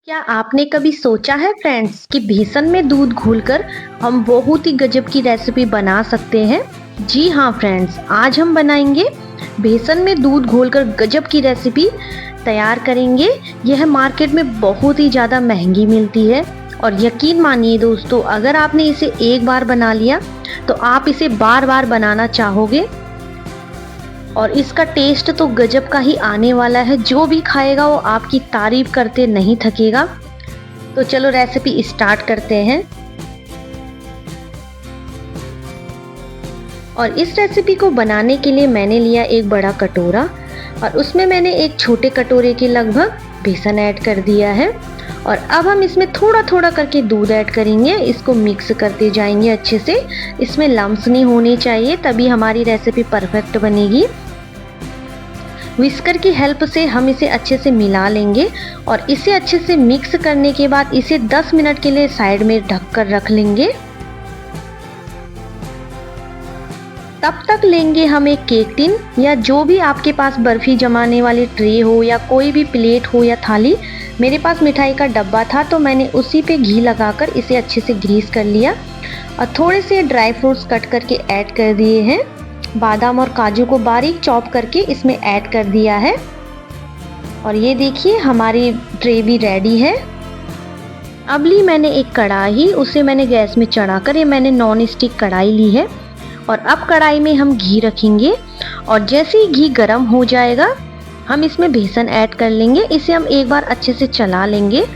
क्या आपने कभी सोचा है फ्रेंड्स कि बेसन में दूध घोलकर हम बहुत ही गजब की रेसिपी बना सकते हैं। जी हाँ फ्रेंड्स, आज हम बनाएंगे बेसन में दूध घोलकर गजब की रेसिपी तैयार करेंगे। यह मार्केट में बहुत ही ज़्यादा महंगी मिलती है और यकीन मानिए दोस्तों, अगर आपने इसे एक बार बना लिया तो आप इसे बार बार बनाना चाहोगे और इसका टेस्ट तो गजब का ही आने वाला है। जो भी खाएगा वो आपकी तारीफ करते नहीं थकेगा। तो चलो रेसिपी स्टार्ट करते हैं। और इस रेसिपी को बनाने के लिए मैंने लिया एक बड़ा कटोरा और उसमें मैंने एक छोटे कटोरे के लगभग बेसन ऐड कर दिया है। और अब हम इसमें थोड़ा थोड़ा करके दूध ऐड करेंगे। इसको मिक्स करते जाएंगे अच्छे से। इसमें लम्स नहीं होने चाहिए, तभी हमारी रेसिपी परफेक्ट बनेगी। विस्कर की हेल्प से हम इसे अच्छे से मिला लेंगे और इसे अच्छे से मिक्स करने के बाद इसे 10 मिनट के लिए साइड में ढक कर रख लेंगे। तब तक लेंगे हम एक केक टिन या जो भी आपके पास बर्फी जमाने वाली ट्रे हो या कोई भी प्लेट हो या थाली। मेरे पास मिठाई का डब्बा था तो मैंने उसी पे घी लगाकर इसे अच्छे से ग्रीस कर लिया और थोड़े से ड्राई फ्रूट्स कट करके ऐड कर दिए हैं। बादाम और काजू को बारीक चॉप करके इसमें ऐड कर दिया है। और ये देखिए हमारी ट्रे भी रेडी है। अब ली मैंने एक कढ़ाई, उसे मैंने गैस में चढ़ाकर, ये मैंने नॉन स्टिक कढ़ाई ली है। और अब कढ़ाई में हम घी रखेंगे और जैसे ही घी गर्म हो जाएगा हम इसमें बेसन ऐड कर लेंगे। इसे हम एक बार अच्छे से चला लेंगे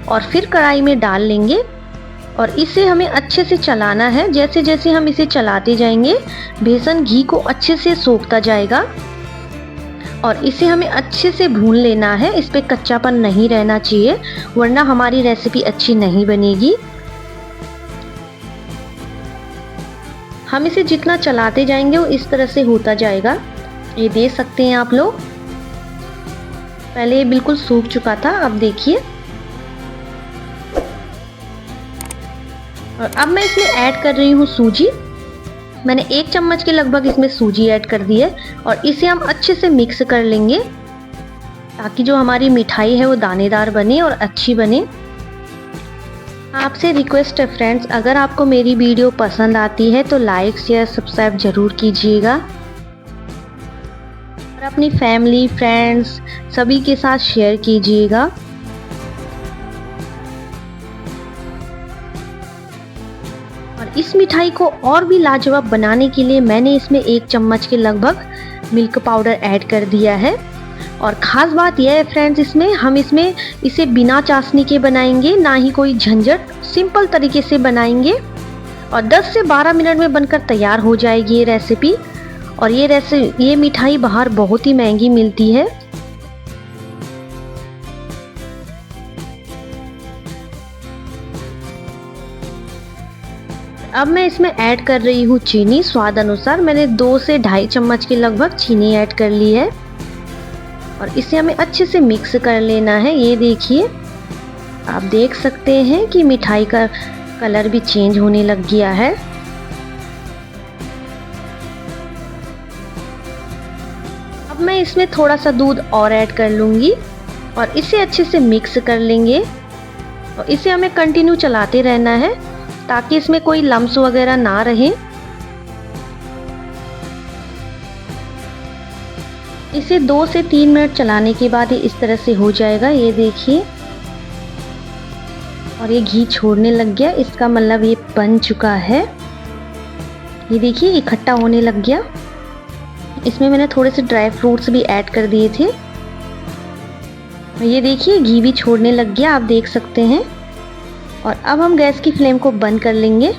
और फिर कढ़ाई में डाल लेंगे और इसे हमें अच्छे से चलाना है। जैसे जैसे हम इसे चलाते जाएंगे बेसन घी को अच्छे से सोखता जाएगा और इसे हमें अच्छे से भून लेना है। इस पे कच्चापन नहीं रहना चाहिए, वरना हमारी रेसिपी अच्छी नहीं बनेगी। हम इसे जितना चलाते जाएंगे वो इस तरह से होता जाएगा। ये देख सकते हैं आप लोग, पहले ये बिल्कुल सूख चुका था, अब देखिए। और अब मैं इसमें ऐड कर रही हूँ सूजी। मैंने 1 चम्मच के लगभग इसमें सूजी ऐड कर दी है और इसे हम अच्छे से मिक्स कर लेंगे ताकि जो हमारी मिठाई है वो दानेदार बने और अच्छी बने। आपसे रिक्वेस्ट है फ्रेंड्स, अगर आपको मेरी वीडियो पसंद आती है तो लाइक शेयर सब्सक्राइब जरूर कीजिएगा और अपनी फैमिली फ्रेंड्स सभी के साथ शेयर कीजिएगा। और इस मिठाई को और भी लाजवाब बनाने के लिए मैंने इसमें 1 चम्मच के लगभग मिल्क पाउडर ऐड कर दिया है। और ख़ास बात यह है फ्रेंड्स, इसमें हम इसे बिना चाशनी के बनाएंगे, ना ही कोई झंझट, सिंपल तरीके से बनाएंगे और 10 से 12 मिनट में बनकर तैयार हो जाएगी ये रेसिपी। और ये मिठाई बाहर बहुत ही महंगी मिलती है। अब मैं इसमें ऐड कर रही हूँ चीनी स्वाद अनुसार। मैंने 2 से 2.5 चम्मच के लगभग चीनी ऐड कर ली है और इसे हमें अच्छे से मिक्स कर लेना है। ये देखिए, आप देख सकते हैं कि मिठाई का कलर भी चेंज होने लग गया है। अब मैं इसमें थोड़ा सा दूध और ऐड कर लूँगी और इसे अच्छे से मिक्स कर लेंगे और इसे हमें कंटिन्यू चलाते रहना है ताकि इसमें कोई लम्स वगैरह ना रहे। इसे 2 से 3 मिनट चलाने के बाद ये इस तरह से हो जाएगा। ये देखिए, और ये घी छोड़ने लग गया, इसका मतलब ये बन चुका है। ये देखिए इकट्ठा होने लग गया। इसमें मैंने थोड़े से ड्राई फ्रूट्स भी ऐड कर दिए थे। ये देखिए घी भी छोड़ने लग गया, आप देख सकते हैं। और अब हम गैस की फ्लेम को बंद कर लेंगे।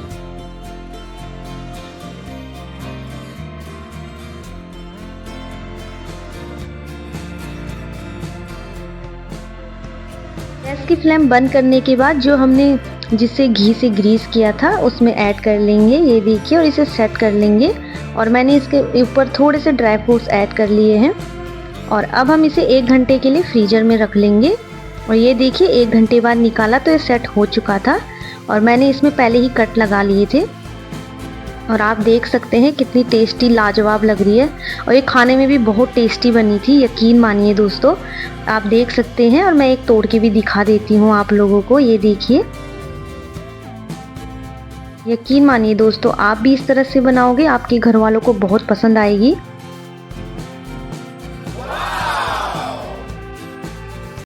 गैस की फ्लेम बंद करने के बाद जो हमने जिसे घी से ग्रीस किया था उसमें ऐड कर लेंगे। ये देखिए, और इसे सेट कर लेंगे। और मैंने इसके ऊपर थोड़े से ड्राई फ्रूट्स ऐड कर लिए हैं और अब हम इसे 1 घंटे के लिए फ्रीजर में रख लेंगे। और ये देखिए 1 घंटे बाद निकाला तो ये सेट हो चुका था और मैंने इसमें पहले ही कट लगा लिए थे। और आप देख सकते हैं कितनी टेस्टी लाजवाब लग रही है और ये खाने में भी बहुत टेस्टी बनी थी, यकीन मानिए दोस्तों। आप देख सकते हैं और मैं एक तोड़ के भी दिखा देती हूँ आप लोगों को। ये देखिए, यकीन मानिए दोस्तों, आप भी इस तरह से बनाओगे, आपके घर वालों को बहुत पसंद आएगी।